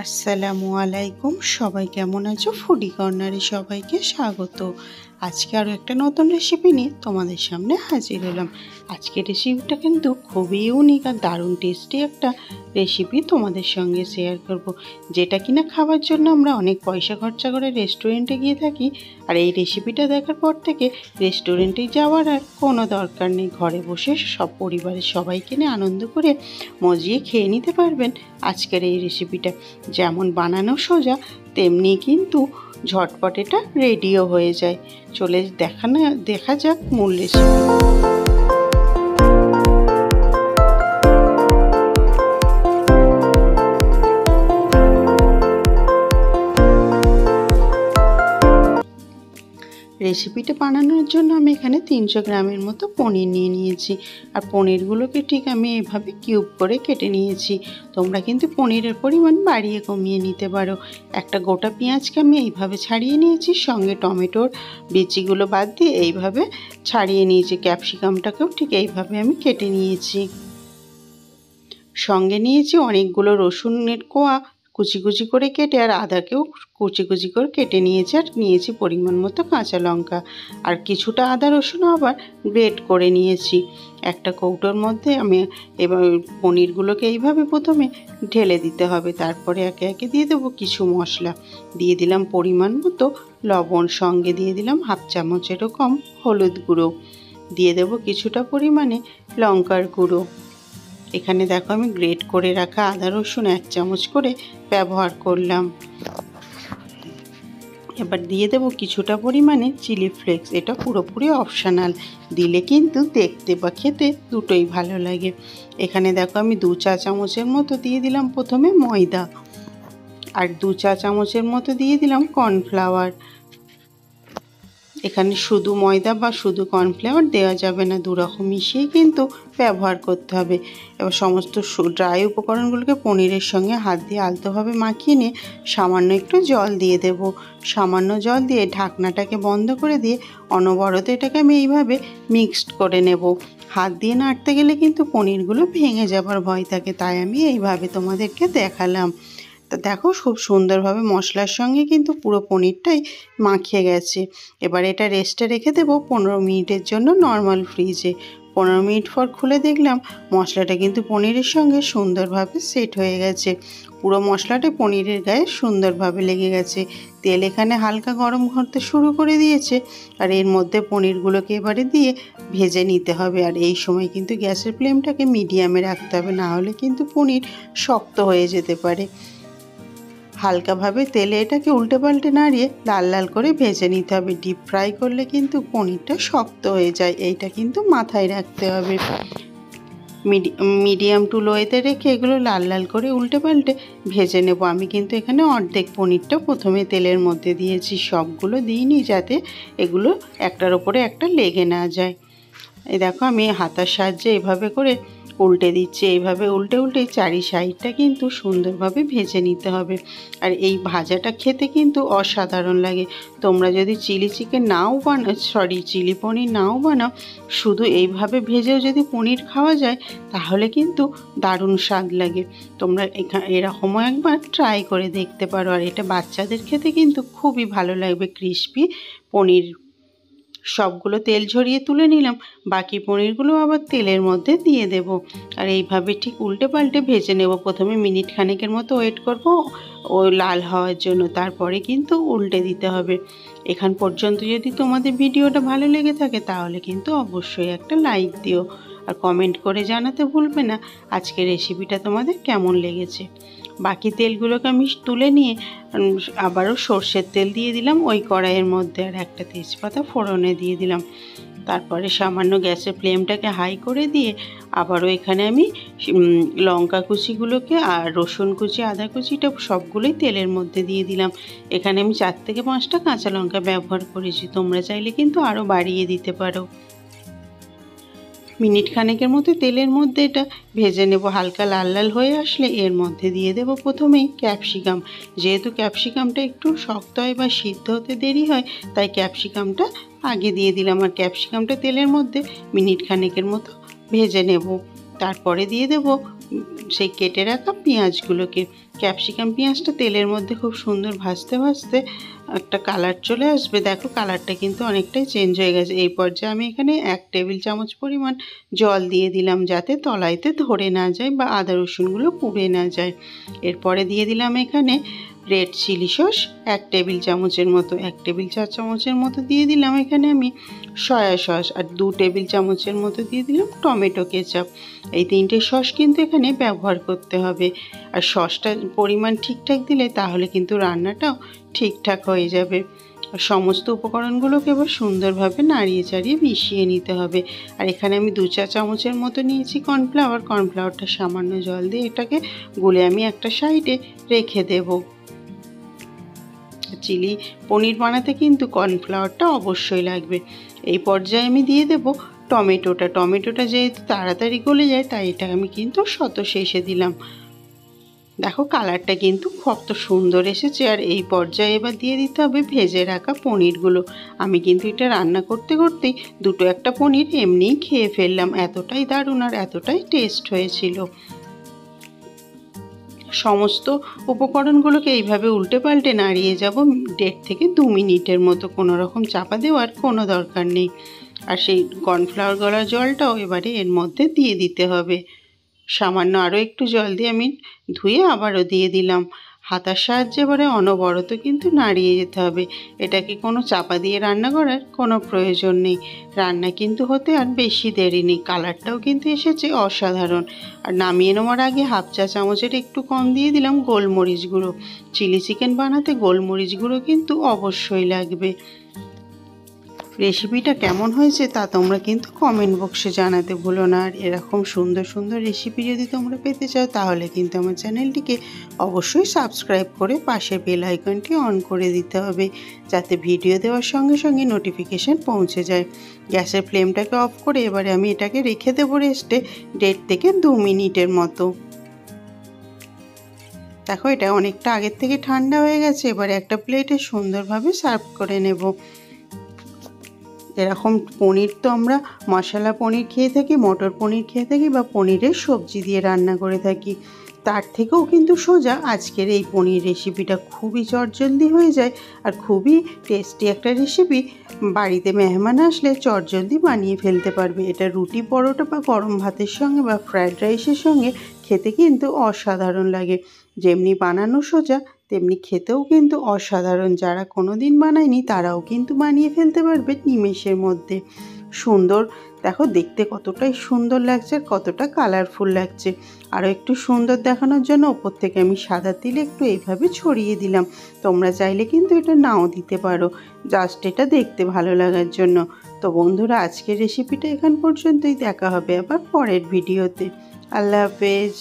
আসসালামু আলাইকুম, সবাই কেমন আছো? ফুডি কর্নারে সবাইকে স্বাগত। আজকে আরও একটা নতুন রেসিপি নিয়ে তোমাদের সামনে হাজির হলাম। আজকের রেসিপিটা কিন্তু খুবই ইউনিক আর দারুণ টেস্টি একটা রেসিপি তোমাদের সঙ্গে শেয়ার করব, যেটা কিনা খাবার জন্য আমরা অনেক পয়সা খরচা করে রেস্টুরেন্টে গিয়ে থাকি। আর এই রেসিপিটা দেখার পর থেকে রেস্টুরেন্টে যাওয়ার আর কোনো দরকার নেই, ঘরে বসে সব পরিবারের সবাইকে নিয়ে আনন্দ করে মজিয়ে খেয়ে নিতে পারবেন আজকের এই রেসিপিটা। যেমন বানানো সোজা, তেমনি কিন্তু ঝটপট এটা রেডিও হয়ে যায়। চলে দেখা যাক মূল রেসিপি। রেসিপিটা বানানোর জন্য আমি এখানে 300 গ্রামের মতো পনির নিয়ে নিয়েছি। আর পনিরগুলোকে ঠিক আমি এভাবে কিউব করে কেটে নিয়েছি। তোমরা কিন্তু পনিরের পরিমাণ বাড়িয়ে কমিয়ে নিতে পারো। একটা গোটা পেঁয়াজকে আমি এইভাবে ছাড়িয়ে নিয়েছি, সঙ্গে টমেটোর বিচিগুলো বাদ দিয়ে এইভাবে ছাড়িয়ে নিয়েছি। ক্যাপসিকামটাকেও ঠিক এইভাবে আমি কেটে নিয়েছি। সঙ্গে নিয়েছি অনেকগুলো রসুনের কোয়া কুচি কুচি করে কেটে, আর আদাকেও কুচি কুচি করে কেটে নিয়েছি। আর নিয়েছি পরিমাণ মতো কাঁচা লঙ্কা, আর কিছুটা আদা রসুন আবার গ্রেট করে নিয়েছি। একটা কৌটোর মধ্যে আমি এবার পনিরগুলোকে এইভাবে প্রথমে ঢেলে দিতে হবে। তারপরে একে একে দিয়ে দেবো কিছু মশলা। দিয়ে দিলাম পরিমাণ মতো লবণ, সঙ্গে দিয়ে দিলাম হাফ চামচেরও কম হলুদ গুঁড়ো, দিয়ে দেবো কিছুটা পরিমাণে লঙ্কার গুঁড়ো। এখানে দেখো আমি গ্রেট করে রাখা আদা রসুন 1 চামচ করে ব্যবহার করলাম। এবার দিয়ে দেবো কিছুটা পরিমাণে চিলি ফ্লেক্স। এটা পুরোপুরি অপশনাল, দিলে কিন্তু দেখতে বা খেতে দুটোই ভালো লাগে। এখানে দেখো আমি 2 চা চামচের মতো দিয়ে দিলাম প্রথমে ময়দা, আর 2 চা চামচের মতো দিয়ে দিলাম কর্নফ্লাওয়ার। এখানে শুধু ময়দা বা শুধু কর্নফ্লাওয়ার দেওয়া যাবে না, দুরকম মিশিয়ে কিন্তু ব্যবহার করতে হবে। এবার সমস্ত ড্রাই উপকরণগুলোকে পনিরের সঙ্গে হাত দিয়ে আলতোভাবে মাখিয়ে নিয়ে সামান্য একটু জল দিয়ে দেব। সামান্য জল দিয়ে ঢাকনাটাকে বন্ধ করে দিয়ে অনবরত এটাকে আমি এইভাবে মিক্সড করে নেব। হাত দিয়ে নাড়তে গেলে কিন্তু পনিরগুলো ভেঙে যাবার ভয় থাকে, তাই আমি এইভাবে তোমাদেরকে দেখালাম। তো দেখো খুব সুন্দরভাবে মশলার সঙ্গে কিন্তু পুরো পনিরটাই মাখিয়ে গেছে। এবার এটা রেস্টে রেখে দেবো 15 মিনিটের জন্য নর্মাল ফ্রিজে। 15 মিনিট পর খুলে দেখলাম মশলাটা কিন্তু পনিরের সঙ্গে সুন্দরভাবে সেট হয়ে গেছে। পুরো মশলাটা পনিরের গায়ে সুন্দরভাবে লেগে গেছে। তেল এখানে হালকা গরম করতে শুরু করে দিয়েছে। আর এর মধ্যে পনিরগুলোকে এবারে দিয়ে ভেজে নিতে হবে। আর এই সময় কিন্তু গ্যাসের ফ্লেমটাকে মিডিয়ামে রাখতে হবে, না হলে কিন্তু পনির শক্ত হয়ে যেতে পারে। হালকাভাবে তেলে এটাকে উল্টে পাল্টে নাড়িয়ে লাল লাল করে ভেজে নিতে হবে। ডিপ ফ্রাই করলে কিন্তু পনিরটা শক্ত হয়ে যায়, এইটা কিন্তু মাথায় রাখতে হবে। মিডিয়াম টু লোয়েতে রেখে এগুলো লাল লাল করে উল্টে পাল্টে ভেজে নেব। আমি কিন্তু এখানে অর্ধেক পনিরটা প্রথমে তেলের মধ্যে দিয়েছি, সবগুলো দিইনি, যাতে এগুলো একটার ওপরে একটা লেগে না যায়। এই দেখো আমি হাতার সাহায্যে এভাবে করে উল্টে দিচ্ছি। এইভাবে উল্টে উল্টে চারি সাইডটা কিন্তু সুন্দরভাবে ভেজে নিতে হবে। আর এই ভাজাটা খেতে কিন্তু অসাধারণ লাগে। তোমরা যদি চিলি পনির নাও বানাও, শুধু এইভাবে ভেজেও যদি পনির খাওয়া যায় তাহলে কিন্তু দারুণ স্বাদ লাগে। তোমরা এরকমও একবার ট্রাই করে দেখতে পারো। আর এটা বাচ্চাদের খেতে কিন্তু খুবই ভালো লাগবে। ক্রিস্পি পনির সবগুলো তেল ঝরিয়ে তুলে নিলাম, বাকি পনিরগুলো আবার তেলের মধ্যে দিয়ে দেব। আর এইভাবে ঠিক উল্টে পাল্টে ভেজে নেব। প্রথমে মিনিট খানেকের মতো ওয়েট করব ও লাল হওয়ার জন্য, তারপরে কিন্তু উল্টে দিতে হবে। এখান পর্যন্ত যদি তোমাদের ভিডিওটা ভালো লেগে থাকে তাহলে কিন্তু অবশ্যই একটা লাইক দিও, আর কমেন্ট করে জানাতে ভুলবে না আজকের রেসিপিটা তোমাদের কেমন লেগেছে। বাকি তেলগুলোকে আমি তুলে নিয়ে আবারও সর্ষের তেল দিয়ে দিলাম ওই কড়াইয়ের মধ্যে, আর একটা তেজপাতা ফোড়নে দিয়ে দিলাম। তারপরে সামান্য গ্যাসের ফ্লেমটাকে হাই করে দিয়ে আবারও এখানে আমি লঙ্কা কুচিগুলোকে আর রসুন কুচি আদা কুচিটা সবগুলোই তেলের মধ্যে দিয়ে দিলাম। এখানে আমি 4 থেকে 5টা কাঁচা লঙ্কা ব্যবহার করেছি, তোমরা চাইলে কিন্তু আরও বাড়িয়ে দিতে পারো। মিনিট খানেকের মতো তেলের মধ্যে এটা ভেজে নেব। হালকা লাল লাল হয়ে আসলে এর মধ্যে দিয়ে দেব প্রথমেই ক্যাপসিকাম। যেহেতু ক্যাপসিকামটা একটু শক্ত হয় বা সিদ্ধ হতে দেরি হয়, তাই ক্যাপসিকামটা আগে দিয়ে দিলাম। আর ক্যাপসিকামটা তেলের মধ্যে মিনিট খানেকের মতো ভেজে নেব। তারপরে দিয়ে দেব সেই কেটে রাখা পেঁয়াজগুলোকে। ক্যাপসিকাম পেঁয়াজটা তেলের মধ্যে খুব সুন্দর ভাজতে ভাজতে একটা কালার চলে আসবে। দেখো কালারটা কিন্তু অনেকটাই চেঞ্জ হয়ে গেছে। এই পর্যায়ে আমি এখানে 1 টেবিল চামচ পরিমাণ জল দিয়ে দিলাম, যাতে তলাইতে ধরে না যায় বা আদা রসুনগুলো পুড়ে না যায়। এরপরে দিয়ে দিলাম এখানে রেড চিলি সস 1 টেবিল চামচের মতো, 1 টেবিল চা চামচের মতো দিয়ে দিলাম এখানে আমি সয়া সস, আর 2 টেবিল চামচের মতো দিয়ে দিলাম টমেটো কেচাপ। এই 3টে সস কিন্তু এখানে ব্যবহার করতে হবে। আর সসটার পরিমাণ ঠিকঠাক দিলে তাহলে কিন্তু রান্নাটাও ঠিকঠাক হয়ে যাবে। সমস্ত উপকরণগুলোকে এবার সুন্দরভাবে নাড়িয়ে চাড়িয়ে মিশিয়ে নিতে হবে। আর এখানে আমি 2 চা চামচের মতো নিয়েছি কর্নফ্লাওয়ার। কর্নফ্লাওয়ারটা সামান্য জল দিয়ে এটাকে গুলে আমি একটা সাইডে রেখে দেব। চিলি পনির বানাতে কিন্তু কর্নফ্লাওয়ারটা অবশ্যই লাগবে। এই পর্যায়ে আমি দিয়ে দেব টমেটোটা যেহেতু তাড়াতাড়ি গলে যায় তাই এটা আমি কিন্তু শত শেষে দিলাম। দেখো কালারটা কিন্তু কত সুন্দর এসেছে। আর এই পর্যায়ে এবার দিয়ে দিতে হবে ভেজে রাখা পনিরগুলো। আমি কিন্তু এটা রান্না করতে করতেই 2-1টা পনির এমনিই খেয়ে ফেললাম, এতটাই দারুণ আর এতটাই টেস্ট হয়েছিল। সমস্ত উপকরণগুলোকে এইভাবে উল্টে পাল্টে নাড়িয়ে যাব 1.5 থেকে 2 মিনিটের মতো। কোনো রকম চাপা দেওয়ার কোনো দরকার নেই। আর সেই কর্নফ্লাওয়ার গলা জলটাও এবারে এর মধ্যে দিয়ে দিতে হবে। সামান্য আরও একটু জল দিয়ে আমি ধুয়ে আবারও দিয়ে দিলাম। হাতার সাহায্যে এবারে অনবরত কিন্তু নাড়িয়ে যেতে হবে। এটাকে কোনো চাপা দিয়ে রান্না করার কোনো প্রয়োজন নেই। রান্না কিন্তু হতে আর বেশি দেরি নেই। কালারটাও কিন্তু এসেছে অসাধারণ। আর নামিয়ে নেওয়ার আগে 1/2 চা চামচের একটু কম দিয়ে দিলাম গোলমরিচ গুঁড়ো। চিলি চিকেন বানাতে গোলমরিচ গুঁড়ো কিন্তু অবশ্যই লাগবে। রেসিপিটা কেমন হয়েছে তা তোমরা কিন্তু কমেন্ট বক্সে জানাতে ভুলো না। আর এরকম সুন্দর সুন্দর রেসিপি যদি তোমরা পেতে চাও তাহলে কিন্তু আমার চ্যানেলটিকে অবশ্যই সাবস্ক্রাইব করে পাশের বেল আইকনটি অন করে দিতে হবে, যাতে ভিডিও দেওয়ার সঙ্গে সঙ্গে নোটিফিকেশান পৌঁছে যায়। গ্যাসের ফ্লেমটাকে অফ করে এবারে আমি এটাকে রেখে দেবো রেস্টে 1.5 থেকে 2 মিনিটের মতো। দেখো এটা অনেকটা আগের থেকে ঠান্ডা হয়ে গেছে। এবারে একটা প্লেটে সুন্দরভাবে সার্ভ করে নেব। এরকম পনির তো আমরা মশলা পনির খেয়ে থাকি, মটর পনির খেয়ে থাকি বা পনিরের সবজি দিয়ে রান্না করে থাকি। তার থেকেও কিন্তু সোজা আজকের এই পনির রেসিপিটা খুবই চটজলদি হয়ে যায় আর খুবই টেস্টি একটা রেসিপি। বাড়িতে মেহমান আসলে চটজলদি বানিয়ে ফেলতে পারবে। এটা রুটি পরোটা বা গরম ভাতের সঙ্গে বা ফ্রায়েড রাইসের সঙ্গে খেতে কিন্তু অসাধারণ লাগে। যেমনি বানানো সোজা তেমনি খেতেও কিন্তু অসাধারণ। যারা কোনো দিন বানায়নি তারাও কিন্তু বানিয়ে ফেলতে পারবে নিমেষের মধ্যে। সুন্দর, দেখো দেখতে কতটাই সুন্দর লাগছে আর কতটা কালারফুল লাগছে। আরও একটু সুন্দর দেখানোর জন্য ওপর থেকে আমি সাদা তিল একটু এইভাবে ছড়িয়ে দিলাম। তোমরা চাইলে কিন্তু এটা নাও দিতে পারো, জাস্ট এটা দেখতে ভালো লাগার জন্য। তো বন্ধুরা আজকের রেসিপিটা এখান পর্যন্তই। দেখা হবে আবার পরের ভিডিওতে। আল্লাহ হাফেজ।